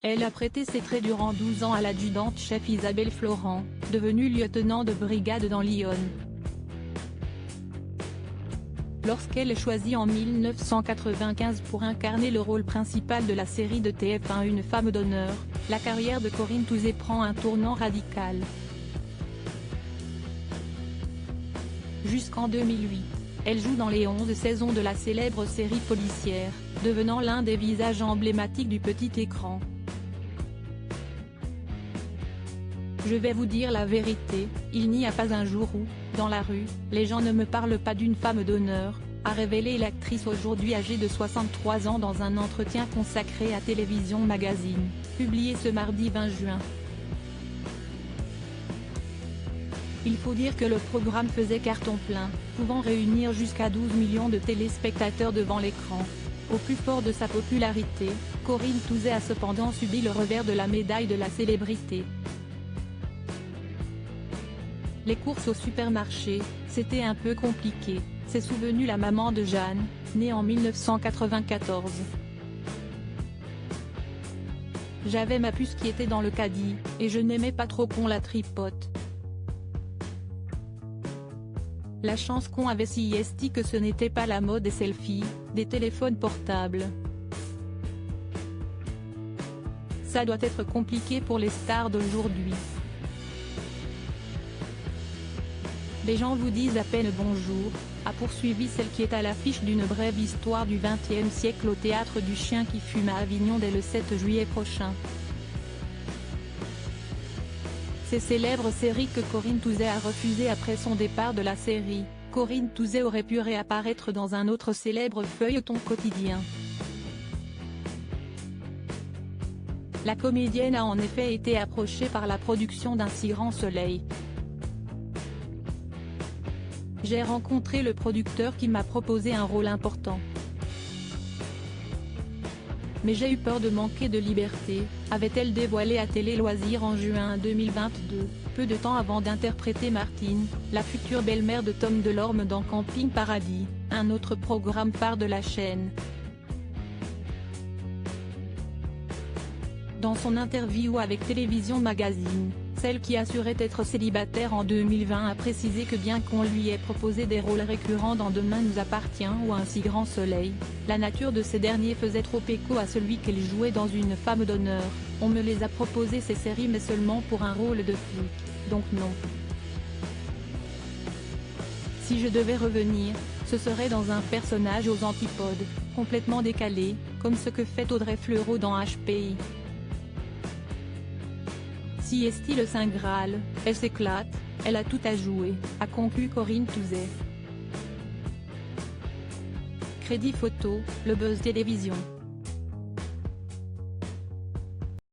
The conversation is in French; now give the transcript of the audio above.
Elle a prêté ses traits durant 12 ans à l'adjudante-chef Isabelle Florent, devenue lieutenant de brigade dans l'Yonne. Lorsqu'elle est choisie en 1995 pour incarner le rôle principal de la série de TF1 Une femme d'honneur, la carrière de Corinne Touzé prend un tournant radical. Jusqu'en 2008, elle joue dans les 11 saisons de la célèbre série policière, devenant l'un des visages emblématiques du petit écran. Je vais vous dire la vérité, il n'y a pas un jour où, dans la rue, les gens ne me parlent pas d'une femme d'honneur, a révélé l'actrice aujourd'hui âgée de 63 ans dans un entretien consacré à Télévision Magazine, publié ce mardi 20 juin. Il faut dire que le programme faisait carton plein, pouvant réunir jusqu'à 12 millions de téléspectateurs devant l'écran. Au plus fort de sa popularité, Corinne Touzé a cependant subi le revers de la médaille de la célébrité. Les courses au supermarché, c'était un peu compliqué, s'est souvenue la maman de Jeanne, née en 1994. J'avais ma puce qui était dans le caddie, et je n'aimais pas trop qu'on la tripote. La chance qu'on avait si esti que ce n'était pas la mode des selfies, des téléphones portables. Ça doit être compliqué pour les stars d'aujourd'hui. Les gens vous disent à peine bonjour, a poursuivi celle qui est à l'affiche d'une brève histoire du XXe siècle au Théâtre du Chien qui fume à Avignon dès le 7 juillet prochain. Ces célèbres séries que Corinne Touzé a refusées après son départ de la série, Corinne Touzé aurait pu réapparaître dans un autre célèbre feuilleton quotidien. La comédienne a en effet été approchée par la production d'Un si grand soleil. J'ai rencontré le producteur qui m'a proposé un rôle important. Mais j'ai eu peur de manquer de liberté, avait-elle dévoilé à Télé Loisirs en juin 2022, peu de temps avant d'interpréter Martine, la future belle-mère de Tom Delorme dans Camping Paradis, un autre programme phare de la chaîne. Dans son interview avec Télévision Magazine, celle qui assurait être célibataire en 2020 a précisé que bien qu'on lui ait proposé des rôles récurrents dans Demain nous appartient ou Un si grand soleil, la nature de ces derniers faisait trop écho à celui qu'elle jouait dans Une femme d'honneur. On me les a proposé ces séries mais seulement pour un rôle de flic, donc non. Si je devais revenir, ce serait dans un personnage aux antipodes, complètement décalé, comme ce que fait Audrey Fleurot dans HPI. Si est-il le Saint Graal, elle s'éclate, elle a tout à jouer, a conclu Corinne Touzé. Crédit photo, Le Buzz Télévision.